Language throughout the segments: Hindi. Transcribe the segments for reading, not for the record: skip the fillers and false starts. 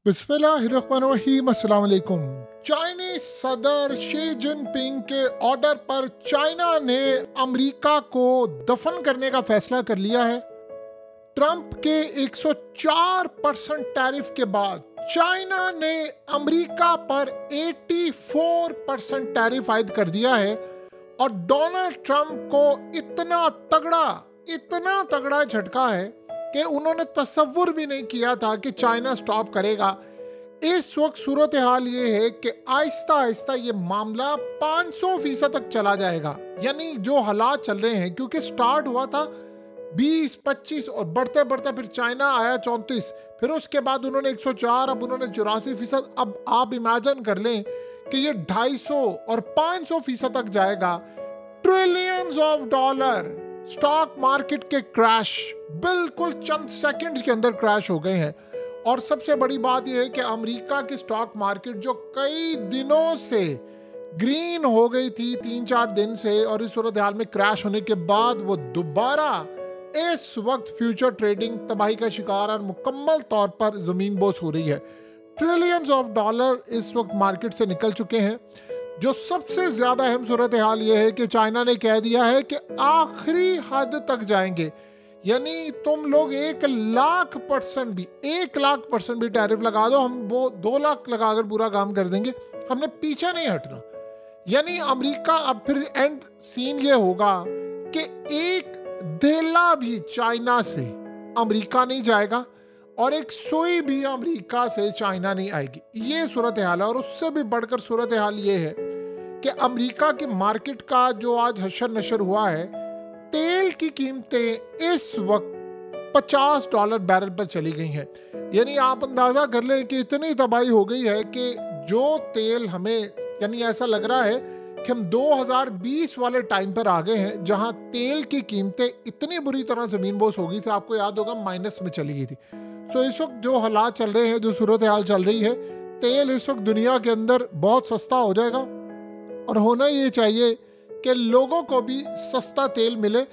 बिस्मिल्लाहिर्रहमानिर्रहीम। अस्सलाम वालेकुम। चाइनीज सदर शी जिनपिंग के ऑर्डर पर चाइना ने अमेरिका को दफन करने का फैसला कर लिया है। ट्रंप के 104% टैरिफ के बाद चाइना ने अमेरिका पर 84% टैरिफ आयद कर दिया है और डोनाल्ड ट्रंप को इतना तगड़ा झटका है कि उन्होंने तसव्वुर भी नहीं किया था कि चाइना स्टॉप करेगा। इस वक्त सूरत हाल ये है कि आहिस्ता आहिस्ता ये मामला 500% तक चला जाएगा। यानी जो हालात चल रहे हैं, क्योंकि स्टार्ट हुआ था 20-25 और बढ़ते बढ़ते फिर चाइना आया 34, फिर उसके बाद उन्होंने 104, अब उन्होंने 84%। अब आप इमेजिन कर लें कि ये 250 और 500% तक जाएगा। Trillions of dollar stock market के क्रैश बिल्कुल चंद सेकंड्स के अंदर क्रैश हो गए हैं। और सबसे बड़ी बात यह है कि अमेरिका की स्टॉक मार्केट जो कई दिनों से ग्रीन हो गई थी 3-4 दिन से, और इस सूरत हाल में क्रैश होने के बाद वो दोबारा इस वक्त फ्यूचर ट्रेडिंग तबाही का शिकार और मुकम्मल तौर पर जमीन बोस हो रही है। ट्रिलियंस ऑफ डॉलर इस वक्त मार्केट से निकल चुके हैं। जो सबसे ज्यादा अहम सूरत हाल ये है कि चाइना ने कह दिया है कि आखिरी हद तक जाएंगे। यानी तुम लोग 1,00,000% भी टैरिफ लगा दो, हम वो 2 लाख लगाकर पूरा काम कर देंगे, हमने पीछे नहीं हटना। यानी अमेरिका अब फिर एंड सीन ये होगा कि एक धेला भी चाइना से अमेरिका नहीं जाएगा और एक सुई भी अमेरिका से चाइना नहीं आएगी। ये सूरत हाल है। और उससे भी बढ़कर सूरत हाल ये है कि अमेरिका की मार्केट का जो आज हशर नशर हुआ है, तेल की कीमतें इस वक्त $50 बैरल पर चली गई हैं। यानी आप अंदाजा कर लें कि इतनी तबाही हो गई है कि जो तेल हमें, यानी ऐसा लग रहा है कि हम 2020 वाले टाइम पर आ गए हैं जहां तेल की कीमतें इतनी बुरी तरह जमीन बोस हो गई थी, आपको याद होगा माइनस में चली गई थी। सो इस वक्त जो हालात चल रहे हैं, जो सूरत हाल चल रही है, तेल इस वक्त दुनिया के अंदर बहुत सस्ता हो जाएगा और होना ये चाहिए कि लोगों को भी सस्ता तेल मिले।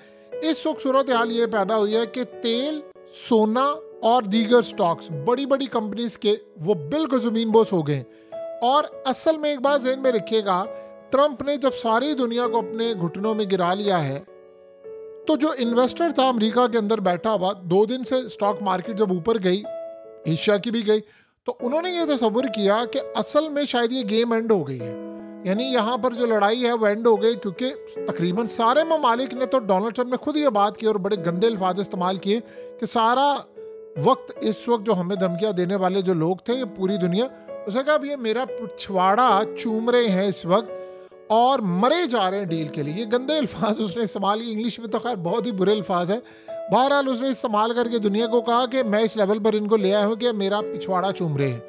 इस वक्त सूरत हाल ये पैदा हुई है कि तेल, सोना और दीगर स्टॉक्स बड़ी बड़ी कंपनीज के वो बिल्कुल जमीन बोस हो गए। और असल में एक बात ज़हन में रखिएगा, ट्रंप ने जब सारी दुनिया को अपने घुटनों में गिरा लिया है, तो जो इन्वेस्टर था अमेरिका के अंदर बैठा हुआ, 2 दिन से स्टॉक मार्केट जब ऊपर गई, एशिया की भी गई, तो उन्होंने ये तसव्वुर किया कि असल में शायद ये गेम एंड हो गई है। यानी यहाँ पर जो लड़ाई है वो एंड हो गई, क्योंकि तकरीबन सारे ममालिक ने, तो डोनाल्ड ट्रंप ने खुद ये बात की और बड़े गंदे अल्फाज इस्तेमाल किए कि सारा वक्त इस वक्त जो हमें धमकियाँ देने वाले जो लोग थे, ये पूरी दुनिया, उसने कहा अब ये मेरा पिछवाड़ा चूम रहे हैं इस वक्त और मरे जा रहे हैं डील के लिए। ये गंदे अल्फाज उसने इस्तेमाल किए। इंग्लिश में तो खैर बहुत ही बुरे अल्फाज है। बहरहाल उसने इस्तेमाल करके दुनिया को कहा कि मैं इस लेवल पर इनको ले आया हूँ कि मेरा पिछवाड़ा चूम रहे हैं।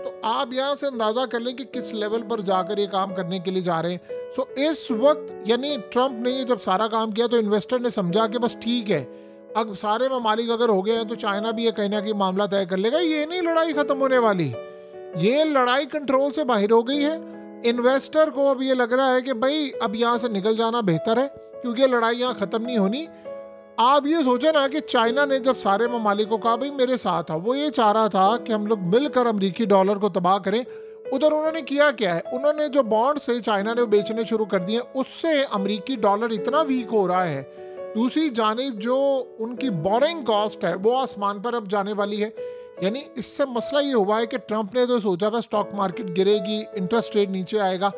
तो आप यहाँ से अंदाज़ा कर लें कि किस लेवल पर जाकर ये काम करने के लिए जा रहे हैं। सो इस वक्त यानी ट्रंप ने जब सारा काम किया तो इन्वेस्टर ने समझा कि बस ठीक है, अब सारे ममालिक अगर हो गए हैं तो चाइना भी ये कहीं ना कहीं मामला तय कर लेगा। ये नहीं लड़ाई ख़त्म होने वाली, ये लड़ाई कंट्रोल से बाहर हो गई है। इन्वेस्टर को अब ये लग रहा है कि भाई अब यहाँ से निकल जाना बेहतर है, क्योंकि ये लड़ाई यहाँ ख़त्म नहीं होनी। आप ये सोचें ना कि चाइना ने जब सारे ममालिक को कहा भाई मेरे साथ था, वो ये चाह रहा था कि हम लोग मिलकर अमेरिकी डॉलर को तबाह करें। उधर उन्होंने किया क्या है, उन्होंने जो बॉन्ड से चाइना ने बेचने शुरू कर दिए, उससे अमेरिकी डॉलर इतना वीक हो रहा है। दूसरी जानिब जो उनकी बोरिंग कॉस्ट है वो आसमान पर अब जाने वाली है। यानी इससे मसला ये हुआ है कि ट्रंप ने तो सोचा था स्टॉक मार्केट गिरेगी, इंटरेस्ट रेट नीचे आएगा,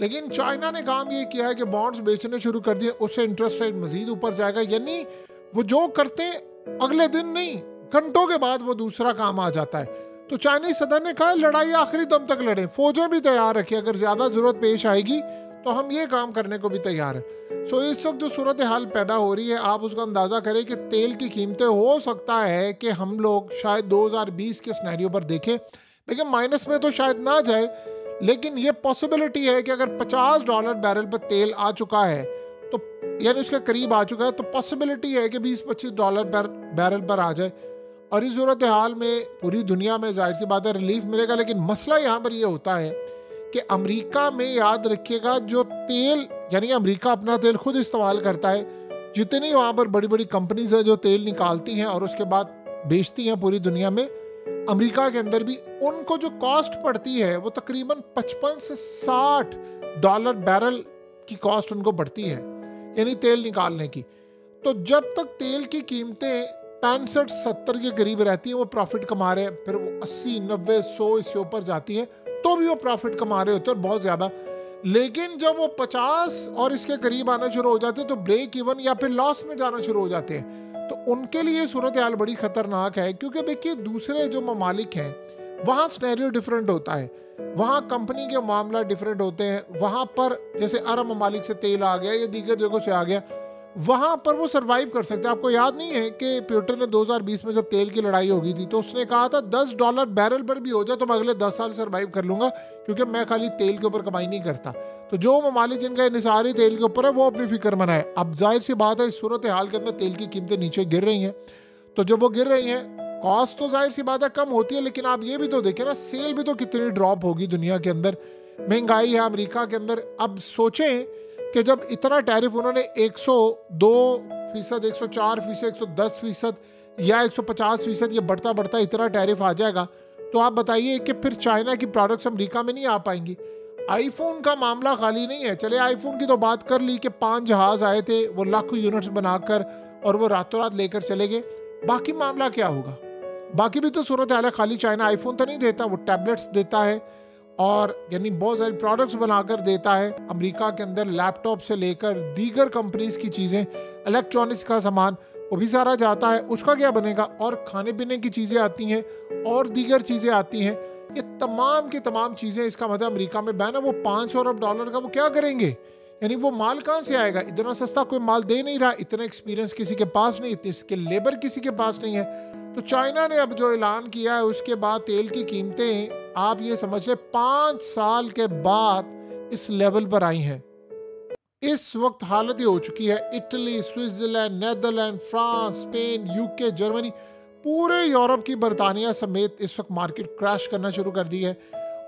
लेकिन चाइना ने काम ये किया है कि बॉन्ड्स बेचने शुरू कर दिए, उससे इंटरेस्ट रेट मजीद ऊपर जाएगा। यानी वो जो करते हैं अगले दिन नहीं, घंटों के बाद वो दूसरा काम आ जाता है। तो चाइनीज सदर ने कहा लड़ाई आखिरी दम तक लड़े, फौजें भी तैयार रखी, अगर ज्यादा जरूरत पेश आएगी तो हम ये काम करने को भी तैयार है। सो इस वक्त जो सूरत हाल पैदा हो रही है, आप उसका अंदाज़ा करें कि तेल की कीमतें हो सकता है कि हम लोग शायद 2020 के सिनेरियो पर देखें, लेकिन माइनस में तो शायद ना जाए, लेकिन ये पॉसिबिलिटी है कि अगर $50 बैरल पर तेल आ चुका है, तो यानी उसके करीब आ चुका है, तो पॉसिबिलिटी है कि $20-25 बैरल पर आ जाए। और इस सूरत हाल में पूरी दुनिया में जाहिर सी बात है रिलीफ मिलेगा। लेकिन मसला यहाँ पर यह होता है कि अमेरिका में, याद रखिएगा, जो तेल, यानी अमेरिका अपना तेल खुद इस्तेमाल करता है, जितनी वहाँ पर बड़ी बड़ी कंपनीज हैं जो तेल निकालती हैं और उसके बाद बेचती हैं पूरी दुनिया में, अमेरिका के अंदर भी उनको जो कॉस्ट पड़ती है वो तकरीबन 55 से $60 बैरल की कॉस्ट उनको पड़ती है, यानी तेल निकालने की। तो जब तक तेल की कीमतें 65-70 के करीब रहती है वो प्रॉफिट कमा रहे हैं, फिर वो 80-90-100 इससे ऊपर जाती है तो भी वो प्रॉफिट कमा रहे होते हैं और बहुत ज़्यादा। लेकिन जब वो 50 और इसके करीब आना शुरू हो जाते हैं तो ब्रेक इवन या फिर लॉस में जाना शुरू हो जाते हैं। तो उनके लिए सूरत हाल बड़ी ख़तरनाक है, क्योंकि देखिए दूसरे जो ममालिक हैं वहाँ स्नैरियो डिफरेंट होता है, वहाँ कंपनी के मामला डिफरेंट होते हैं। वहाँ पर जैसे अरब ममालिक से तेल आ गया या दीगर जगहों से आ गया, वहाँ पर वो सरवाइव कर सकते हैं। आपको याद नहीं है कि प्यूटन ने 2020 में जब तेल की लड़ाई हो गई थी तो उसने कहा था $10 बैरल पर भी हो जाए तो मैं अगले 10 साल सरवाइव कर लूँगा, क्योंकि मैं खाली तेल के ऊपर कमाई नहीं करता। तो जो ममालिक जिनका इन्हिसारी तेल के ऊपर है वो अपनी फिक्र मनाए। अब जाहिर सी बात है इस सूरत हाल के अंदर तेल की कीमतें नीचे गिर रही हैं, तो जब वो गिर रही हैं कॉस्ट तो जाहिर सी बात है कम होती है, लेकिन आप ये भी तो देखें ना सेल भी तो कितनी ड्रॉप होगी दुनिया के अंदर। महंगाई है अमेरिका के अंदर। अब सोचें कि जब इतना टैरिफ उन्होंने 102%, 104%, 110% या 150% ये बढ़ता बढ़ता इतना टैरिफ आ जाएगा, तो आप बताइए कि फिर चाइना की प्रोडक्ट्स अमेरिका में नहीं आ पाएंगी। आईफोन का मामला खाली नहीं है। चले आईफोन की तो बात कर ली कि 5 जहाज आए थे वो लाखों यूनिट्स बनाकर और वो रातों रात लेकर चले गए। बाकी मामला क्या होगा? बाकी भी तो सूरत हाल है। खाली चाइना आईफोन तो नहीं देता, वो टैबलेट्स देता है और यानी बहुत सारी प्रोडक्ट्स बनाकर देता है। अमेरिका के अंदर लैपटॉप से लेकर दीगर कंपनीज की चीज़ें, इलेक्ट्रॉनिक्स का सामान वो भी सारा जाता है। उसका क्या बनेगा? और खाने पीने की चीज़ें आती हैं और दीगर चीज़ें आती हैं। ये तमाम की तमाम चीज़ें, इसका मतलब अमेरिका में बैन है। वो $500 अरब का वो क्या करेंगे? यानी वो माल कहाँ से आएगा? इतना सस्ता कोई माल दे नहीं रहा, इतना एक्सपीरियंस किसी के पास नहीं, इतनी स्किल लेबर किसी के पास नहीं है। तो चाइना ने अब जो ऐलान किया है उसके बाद तेल की कीमतें आप ये समझ लें 5 साल के बाद इस लेवल पर आई हैं। इस वक्त हालत ये हो चुकी है, Italy, Switzerland, Netherland, France, Spain, UK, Germany, पूरे यूरोप की बरतानिया समेत इस वक्त मार्केट क्रैश करना शुरू कर दी है।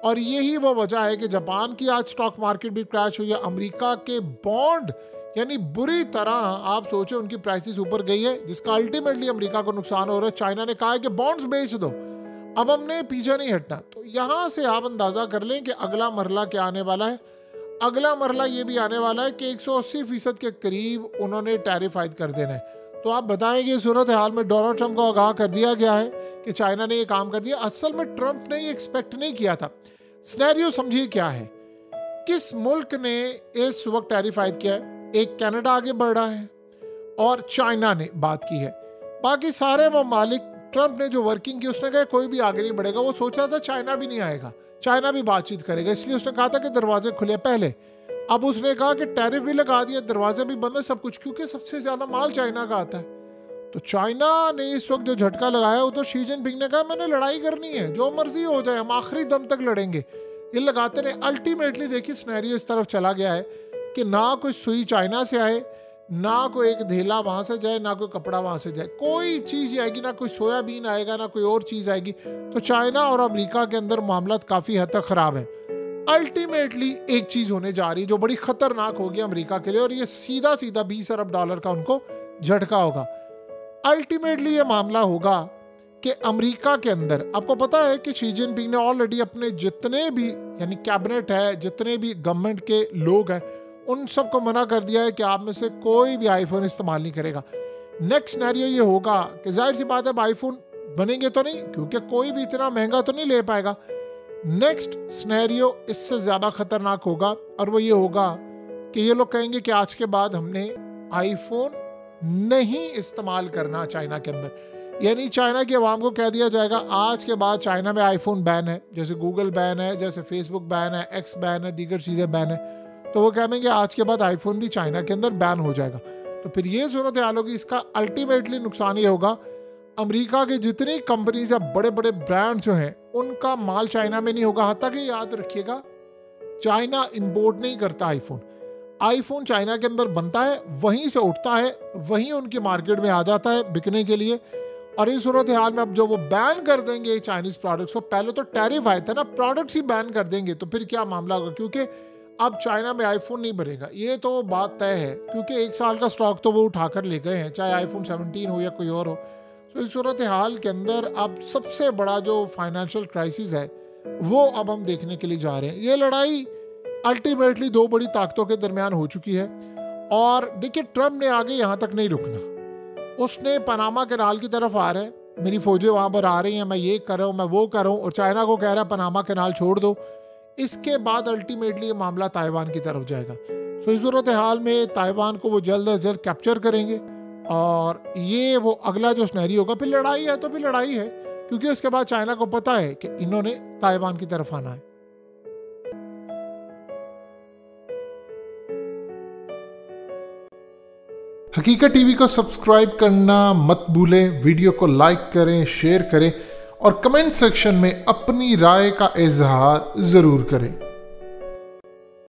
और यही वो वजह है कि जापान की आज स्टॉक मार्केट भी क्रैश हुई है। अमेरिका के बॉन्ड यानी बुरी तरह आप सोचो उनकी प्राइसेस ऊपर गई है, जिसका अल्टीमेटली अमेरिका को नुकसान हो रहा है। चाइना ने कहा है कि बॉन्ड्स बेच दो, अब हमने पीछे नहीं हटना। तो यहाँ से आप अंदाज़ा कर लें कि अगला मरला क्या आने वाला है। अगला मरला ये भी आने वाला है कि 180% के करीब उन्होंने टैरिफ आयद कर देना है। तो आप बताएंगे सूरत हाल में डोनाल्ड ट्रंप को आगाह कर दिया गया है कि चाइना ने ये काम कर दिया। असल में ट्रंप ने ये एक्सपेक्ट नहीं किया था। सिनेरियो समझिए क्या है, किस मुल्क ने इस वक्त टैरिफ आयद किया है? एक कनाडा आगे बढ़ रहा है और चाइना ने बात की है। बाकी सारे ममालिक, ट्रंप ने जो वर्किंग की उसने कहा कोई भी आगे नहीं बढ़ेगा। वो सोचा था चाइना भी नहीं आएगा, चाइना भी बातचीत करेगा, इसलिए उसने कहा था कि दरवाजे खुले पहले। अब उसने कहा कि टैरिफ भी लगा दिया, दरवाजे भी बंद है, सब कुछ, क्योंकि सबसे ज्यादा माल चाइना का आता है। तो चाइना ने इस वक्त जो झटका लगाया वो तो शी जिनपिंग ने कहा मैंने लड़ाई करनी है, जो मर्जी हो जाए हम आखिरी दम तक लड़ेंगे। ये लगाते रहे। अल्टीमेटली देखिए सिनेरियो इस तरफ चला गया है कि ना कोई सुई चाइना से आए, ना कोई एक धेला वहाँ से जाए, ना कोई कपड़ा वहाँ से जाए, कोई चीज़ आएगी, ना कोई सोयाबीन आएगा, ना कोई और चीज़ आएगी। तो चाइना और अमेरिका के अंदर मामला काफ़ी हद तक ख़राब है। अल्टीमेटली एक चीज़ होने जा रही है जो बड़ी ख़तरनाक होगी अमेरिका के लिए, और ये सीधा सीधा $20 अरब का उनको झटका होगा। अल्टीमेटली ये मामला होगा कि अमेरिका के अंदर आपको पता है कि शी जिनपिंग ने ऑलरेडी अपने जितने भी यानी कैबिनेट है, जितने भी गवर्नमेंट के लोग हैं, उन सबको मना कर दिया है कि आप में से कोई भी आईफोन इस्तेमाल नहीं करेगा। नेक्स्ट सिनेरियो ये होगा कि जाहिर सी बात है आईफोन बनेंगे तो नहीं, क्योंकि कोई भी इतना महंगा तो नहीं ले पाएगा। नेक्स्ट सिनेरियो इससे ज़्यादा खतरनाक होगा, और वो ये होगा कि ये लोग कहेंगे कि आज के बाद हमने आईफोन नहीं इस्तेमाल करना चाइना के अंदर। यानी चाइना की आवाम को कह दिया जाएगा आज के बाद चाइना में आईफोन बैन है, जैसे गूगल बैन है, जैसे फेसबुक बैन है, एक्स बैन है, दीगर चीज़ें बैन है। तो वो कह देंगे आज के बाद आईफोन भी चाइना के अंदर बैन हो जाएगा। तो फिर ये सूरत हाल होगी। इसका अल्टीमेटली नुकसान ये होगा अमेरिका की जितनी कंपनीज या बड़े बड़े ब्रांड जो हैं उनका माल चाइना में नहीं होगा। हालांकि याद रखिएगा चाइना इंपोर्ट नहीं करता आईफोन, आईफोन चाइना के अंदर बनता है, वहीं से उठता है, वहीं उनकी मार्केट में आ जाता है बिकने के लिए। और इस सूरत हाल में अब जब वो बैन कर देंगे चाइनीज प्रोडक्ट्स को, पहले तो टैरिफ आए थे ना, प्रोडक्ट्स ही बैन कर देंगे, तो फिर क्या मामला होगा? क्योंकि अब चाइना में आईफोन नहीं बनेगा, ये तो बात तय है, क्योंकि 1 साल का स्टॉक तो वो उठाकर ले गए हैं, चाहे आईफोन 17 हो या कोई और हो। तो इस सूरत हाल के अंदर अब सबसे बड़ा जो फाइनेंशियल क्राइसिस है वो अब हम देखने के लिए जा रहे हैं। ये लड़ाई अल्टीमेटली दो बड़ी ताकतों के दरमियान हो चुकी है और देखिए ट्रम्प ने आगे यहाँ तक नहीं रुकना। उसने पनामा कैनाल की तरफ आ रहा है, मेरी फौजें वहाँ पर आ रही हैं, मैं ये कर रहा हूँ, मैं वो कर रहा हूँ, और चाइना को कह रहा है पनामा कैनाल छोड़ दो। इसके बाद अल्टीमेटली ये मामला ताइवान की तरफ जाएगा। सो इस सूरत हाल में ताइवान को वो जल्द अज जल्द कैप्चर करेंगे और ये वो अगला जो सिनेरियो होगा। फिर लड़ाई है तो फिर लड़ाई है, क्योंकि उसके बाद चाइना को पता है कि इन्होंने ताइवान की तरफ आना है। हकीकत टीवी को सब्सक्राइब करना मत भूलें, वीडियो को लाइक करें, शेयर करें और कमेंट सेक्शन में अपनी राय का इजहार ज़रूर करें।